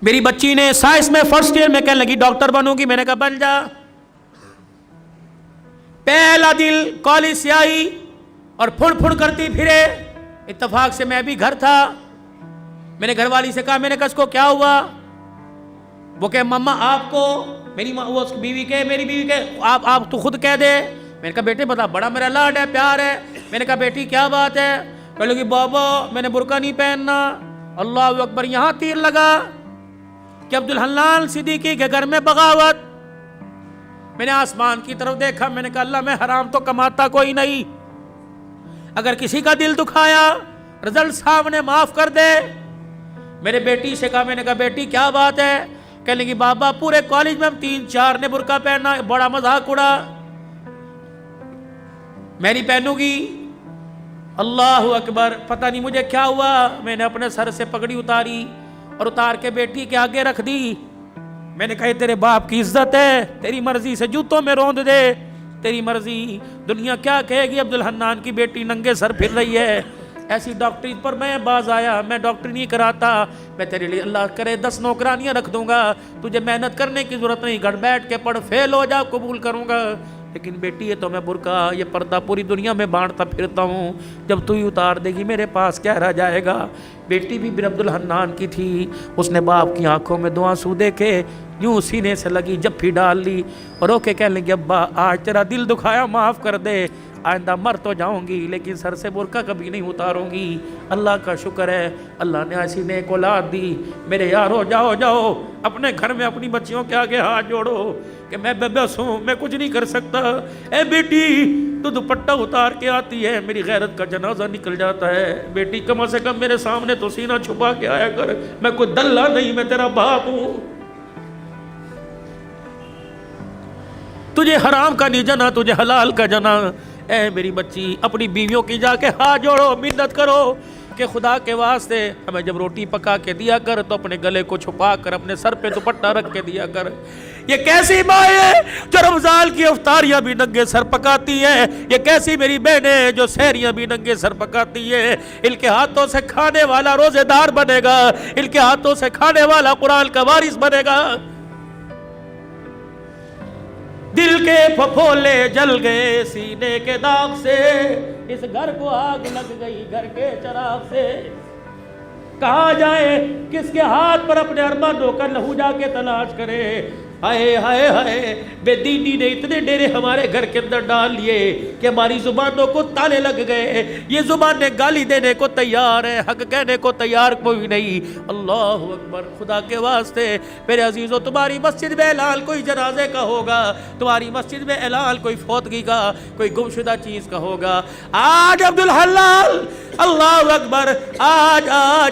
میری بچی نے سائنس میں فرسٹ ایئر میں کہنے لگی ڈاکٹر بنوں گی، میں نے کہا بن جا۔ پہلا دل کالج سے آئی اور پھڑ کرتی پھرے، اتفاق سے میں بھی گھر تھا، میں نے گھر والی سے کہا، میں نے کہا اس کو کیا ہوا؟ وہ کہ مما آپ کو، میری بیوی کے، میری بیوی کے، آپ تو خود کہہ دے۔ میں نے کہا بیٹے بتا، بڑا میرا لاڈ ہے، پیار ہے۔ میں نے کہا بیٹی کیا بات ہے؟ کہنے لگی بابا میں نے برقع نہیں پہننا۔ اللہ اکبر، یہاں تیر لگا کہ عبدالحنان صدیقی کے گھر میں بغاوت۔ میں نے آسمان کی طرف دیکھا، میں نے کہا اللہ میں حرام تو کماتا کوئی نہیں، اگر کسی کا دل دکھایا رزلٹ صاحب نے معاف کر دے۔ میرے بیٹی سے کہا، میں نے کہا بیٹی کیا بات ہے؟ کہنے لگی بابا پورے کالج میں ہم 3-4 نے برقع پہنا، بڑا مذاق اڑا، میں نہیں پہنوں گی۔ اللہ اکبر، پتہ نہیں مجھے کیا ہوا، میں نے اپنے سر سے پگڑی اتاری اور اتار کے بیٹی کے آگے رکھ دی۔ میں نے کہا تیرے باپ کی عزت ہے، تیری مرضی سے جوتوں میں روند دے، تیری مرضی، دنیا کیا کہے گی عبدالحنان کی بیٹی ننگے سر پھر رہی ہے۔ ایسی ڈاکٹری پر میں باز آیا، میں ڈاکٹری نہیں کراتا، میں تیرے لیے اللہ کرے 10 نوکرانیاں رکھ دوں گا، تجھے محنت کرنے کی ضرورت نہیں، گھر بیٹھ کے پڑھ، فیل ہو جا قبول کروں گا۔ لیکن بیٹی یہ تو میں برقع یہ پردہ پوری دنیا میں بانٹتا پھرتا ہوں، جب تو ہی اتار دے گی میرے پاس کیا رہ جائے گا۔ بیٹی بھی بن عبدالحنان کی تھی، اس نے باپ کی آنکھوں میں 2 آنسو دیکھے، یوں سینے سے لگی جپھی ڈال لی اور رو کے کہنے لگی ابا آج تیرا دل دکھایا معاف کر دے، آئندہ مر تو جاؤں گی لیکن سر سے برقع کبھی نہیں اتاروں گی۔ اللہ کا شکر ہے اللہ نے ایسی نیک اولاد دی۔ میرے یارو جاؤ اپنے گھر میں اپنی بچیوں کے آگے ہاتھ جوڑو کہ میں بے بس ہوں، میں کچھ نہیں کر سکتا۔ اے بیٹی تو دوپٹہ اتار کے آتی ہے، میری غیرت کا جنازہ نکل جاتا ہے۔ بیٹی کم سے کم میرے سامنے تو سینہ چھپا کے آیا کر، میں کوئی دلہ نہیں، میں تیرا باپ ہوں۔ تجھے حرام کا نہیں جنا، تجھے حلال کا جنا۔ اے میری بچی اپنی بیویوں کی جا کے ہاتھ جوڑو، منت کرو کہ خدا کے واسطے ہمیں جب روٹی پکا کے دیا کر تو اپنے گلے کو چھپا کر اپنے سر پہ دوپٹہ رکھ کے دیا کر۔ یہ کیسی ماں ہے جو رمضان کی افطاریاں بھی ننگے سر پکاتی ہے؟ یہ کیسی میری بہنیں جو سحریاں بھی ننگے سر پکاتی ہے؟ ان کے ہاتھوں سے کھانے والا روزے دار بنے گا، ان کے ہاتھوں سے کھانے والا قرآن کا وارث بنے گا۔ دل کے پھپھولے جل گئے سینے کے داغ سے، اس گھر کو آگ لگ گئی گھر کے چراغ سے۔ کہاں جائے کس کے ہاتھ پر اپنے ارمانوں کا لہو جا کے تلاش کرے؟ ہائے ہائے ہائے، بے دینی نے اتنے ڈیرے ہمارے گھر کے اندر ڈال لیے کہ ہماری زبانوں کو تالے لگ گئے۔ یہ زبانیں گالی دینے کو تیار ہے، حق کہنے کو تیار کوئی نہیں۔ اللہ اکبر، خدا کے واسطے میرے عزیزو، تمہاری مسجد میں اعلان کوئی جنازے کا ہوگا، تمہاری مسجد میں اعلان کوئی فوتگی کا، کوئی گمشدہ چیز کا ہوگا، آج عبدالحلال اللہ اکبر آج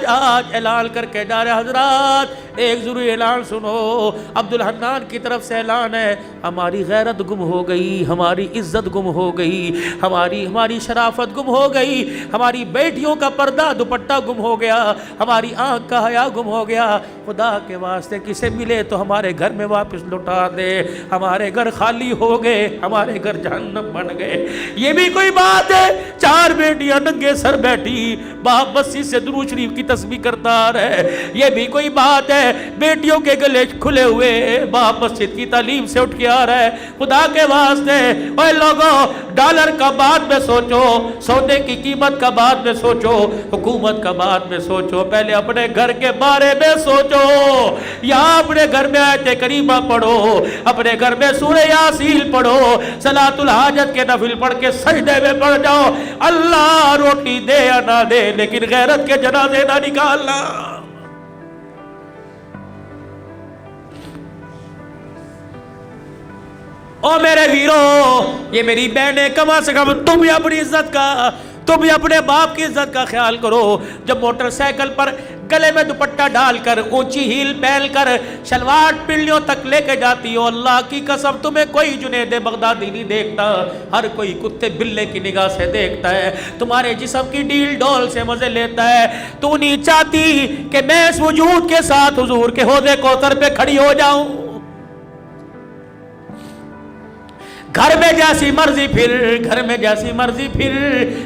اعلان کر کے جا رہے حضرات، ایک ضروری اعلان سنو۔ عبدالحنان کی طرف سے اعلان ہے، ہماری غیرت گم ہو گئی، ہماری عزت گم ہو گئی، ہماری شرافت گم ہو گئی، ہماری بیٹیوں کا پردہ دوپٹہ گم ہو گیا، ہماری آنکھ کا حیا گم ہو گیا۔ خدا کے واسطے کسے ملے تو ہمارے گھر میں واپس لوٹا دے، ہمارے گھر خالی ہو گئے، ہمارے گھر جہنم بن گئے۔ یہ بھی کوئی بات ہے؟ 4 بیٹیاں ننگے سر بیٹھی، باپ مسجد سے درود شریف کی تسبیح کرتا رہے۔ یہ بھی کوئی بات ہے؟ بیٹیوں کے گلے کھلے ہوئے، باپ مسجد کی تعلیم سے اٹھ کے آ رہا ہے۔ خدا کے واسطے اے لوگوں، ڈالر کا بعد میں سوچو، سونے کی قیمت کا بعد میں سوچو، حکومت کا بعد میں سوچو، پہلے اپنے گھر کے بارے میں سوچو۔ یا اپنے گھر میں آیت کریمہ پڑھو، اپنے گھر میں سورہ یاسین پڑھو، صلاۃ الحاجت کے نفل پڑھ کے سجدے میں پڑھ جاؤ۔ اللہ روٹی دے یا نہ دے لیکن غیرت کے جنازے نہ نکالنا۔ او میرے ویرو، یہ میری بہنیں، کم سے کم تم بھی اپنی عزت کا، تم بھی اپنے باپ کی عزت کا خیال کرو۔ جب موٹر سائیکل پر گلے میں دوپٹہ ڈال کر، اونچی ہیل پہن کر، شلوار پنڈلیوں تک لے کے جاتی ہو، اللہ کی قسم تمہیں کوئی جنید بغدادی نہیں دیکھتا، ہر کوئی کتے بلے کی نگاہ سے دیکھتا ہے، تمہارے جسم کی ڈیل ڈول سے مزے لیتا ہے۔ تو نہیں چاہتی کہ میں اس وجود کے ساتھ حضور کے حوض کوثر پہ کھڑی ہو جاؤں؟ گھر میں جیسی مرضی پھر، گھر میں جیسی مرضی پھر،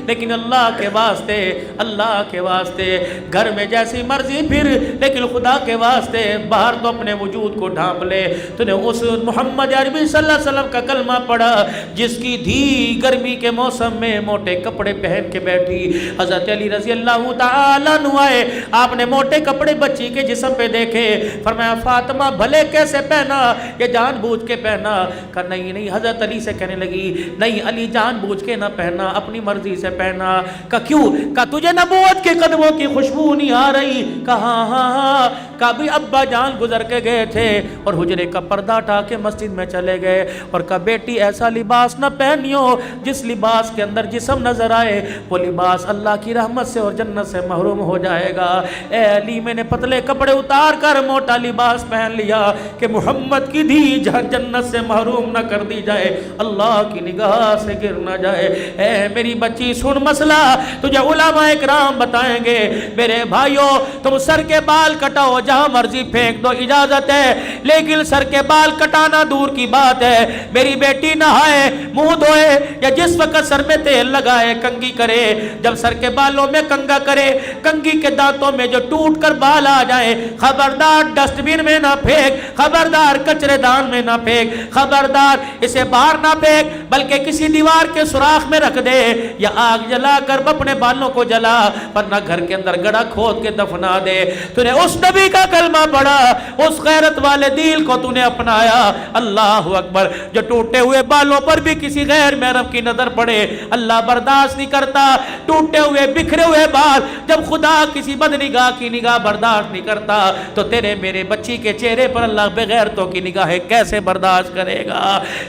لیکن اللہ کے واسطے، اللہ کے واسطے گھر میں جیسی مرضی پھر، لیکن خدا کے واسطے باہر تو اپنے وجود کو ڈھانپ لے۔ تو نے اس محمد عربی صلی اللہ علیہ وسلم کا کلمہ پڑھا جس کی دھی گرمی کے موسم میں موٹے کپڑے پہن کے بیٹھی۔ حضرت علی رضی اللہ تعالیٰ عنہ آئے، آپ نے موٹے کپڑے بچی کے جسم پہ دیکھے، فرمایا فاطمہ بھلے کیسے پہنا، یہ جان بوجھ کے پہنا؟ کہا نہیں نہیں۔ حضرت علی سے کہنے لگی نہیں علی جان بوجھ کے نہ پہنا، اپنی مرضی سے پہنا۔ کہا کیوں؟ کہا تجھے نبوت کے قدموں کی خوشبو نہیں آ رہی؟ کہا ہاں ہاں۔ کہا بھی ابا جان گزر کے گئے تھے اور حجرے کا پردہ ہٹا کے مسجد میں چلے گئے، اور کہا بیٹی ایسا لباس نہ پہنیو جس لباس کے اندر جسم نظر آئے، وہ لباس اللہ کی رحمت سے اور جنت سے محروم ہو جائے گا۔ اے علی میں نے پتلے کپڑے اتار کر موٹا لباس پہن لیا کہ محمد کی دھی جنت سے محروم نہ کر دی جائے، اللہ کی نگاہ سے گر نہ جائے۔ اے میری بچی سن مسئلہ تجھے علماء اکرام بتائیں گے۔ میرے بھائیوں تم سر کے بال کٹاؤ، جہاں مرضی پھینک دو، اجازت ہے، لیکن سر کے بال کٹانا دور کی بات ہے۔ میری بیٹی نہائے، منہ دھوئے، یا جس وقت سر میں تیل لگائے کنگھی کرے، جب سر کے بالوں میں کنگھا کرے، کنگھی کے دانتوں میں جو ٹوٹ کر بال آ جائے، خبردار ڈسٹ بن میں نہ پھینک، خبردار کچرے دان میں نہ پھینک، خبردار اسے باہر نہ پھینک، بلکہ کسی دیوار کے سوراخ میں رکھ دے، یا آگ جلا کر اپنے بالوں کو جلا، ورنہ گھر کے اندر گڑھا کھود کے دفنا دے۔ تو نے اس نبی کا کلمہ پڑھا، اس غیرت والے دین کو تو نے اپنایا۔ اللہ اکبر۔ جو ٹوٹے ہوئے بالوں پر بھی کسی غیر محرم کی نظر پڑے اللہ برداشت نہیں کرتا۔ ٹوٹے ہوئے بکھرے ہوئے بال جب خدا کسی بدنگاہ کی نگاہ برداشت نہیں کرتا تو تیرے میرے بچی کے چہرے پر اللہ بغیرتوں کی نگاہیں کیسے برداشت کرے گا؟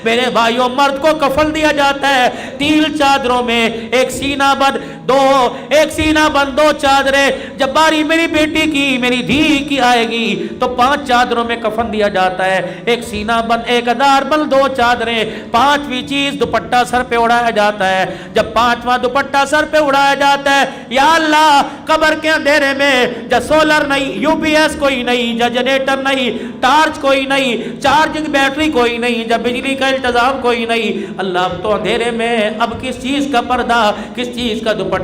میرے بھائیوں مرد کو کفن دیا جاتا ہے 3 چادروں میں، ایک سینہ بند دو چادریں۔ جب باری میری بیٹی کی میری دھی کی آئے گی تو 5 چادروں میں کفن دیا جاتا ہے، ایک سینہ بند، ایک ادار بند، 2 چادریں، 5ویں چیز دوپٹہ سر پہ اڑایا جاتا ہے۔ جب 5واں دوپٹہ سر پہ اڑایا جاتا ہے، یا اللہ قبر کے اندھیرے میں جب سولر نہیں، یو پی ایس کوئی نہیں، جب جنریٹر نہیں، ٹارچ کوئی نہیں، چارجنگ بیٹری کوئی نہیں، جب بجلی کا انتظام کوئی نہیں، اللہ اب تو اندھیرے میں اب کس چیز کا پردہ، کس چیز کا دوپٹہ؟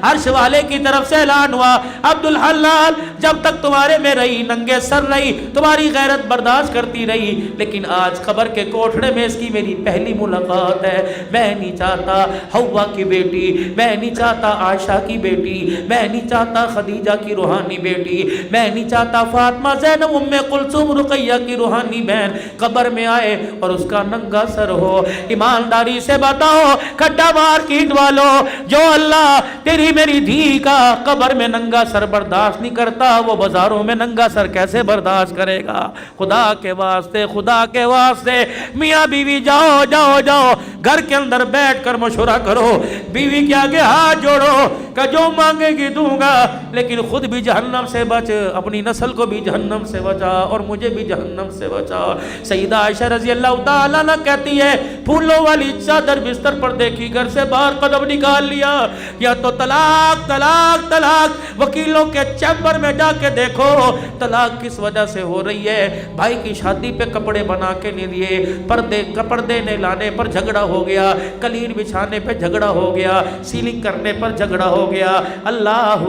عرش والے کی طرف سے اعلان ہوا عبدالحلال جب تک تمہارے میں رہی ننگے سر رہی، تمہاری غیرت برداشت کرتی رہی، لیکن آج قبر کے کوٹھڑے میں اس کی میری پہلی ملاقات ہے۔ میں نہیں چاہتا حوا کی بیٹی، میں نہیں چاہتا عائشہ کی بیٹی، میں نہیں چاہتا خدیجہ کی روحانی بیٹی، میں نہیں چاہتا فاطمہ زینب ام کلثوم رقیہ کی روحانی بہن قبر میں آئے اور اس کا ننگا سر ہو۔ ایمانداری سے بتاؤ کھڈا مارکیٹ والوں، جو اللہ تیری میری دھی کا قبر میں ننگا سر برداشت نہیں کرتا، وہ بازاروں میں ننگا سر کیسے برداشت کرے گا؟ خدا کے واسطے، خدا کے واسطے میاں بیوی جاؤ جاؤ جاؤ گھر کے اندر بیٹھ کر مشورہ کرو، بیوی کے آگے ہاتھ جوڑو کہ جو مانگے گی دوں گا، لیکن خود بھی جہنم سے بچ، اپنی نسل کو بھی جہنم سے بچا اور مجھے بھی جہنم سے بچا۔ سیدہ عائشہ رضی اللہ تعالیٰ عنہ کہتی ہے پھولوں والی چادر بستر پر دیکھی، گھر سے باہر قدم نکال لیا، یا تو طلاق طلاق طلاق، وکیلوں کے چیمبر میں جا کے دیکھو طلاق کس وجہ سے ہو رہی ہے۔ بھائی کی شادی پہ کپڑے بنا کے نہیں دیے، پردے نہیں لانے پر جھگڑا ہو گیا، قلین بچھانے پہ جھگڑا ہو گیا، سیلنگ کرنے پر جھگڑا ہو گیا۔ اللہ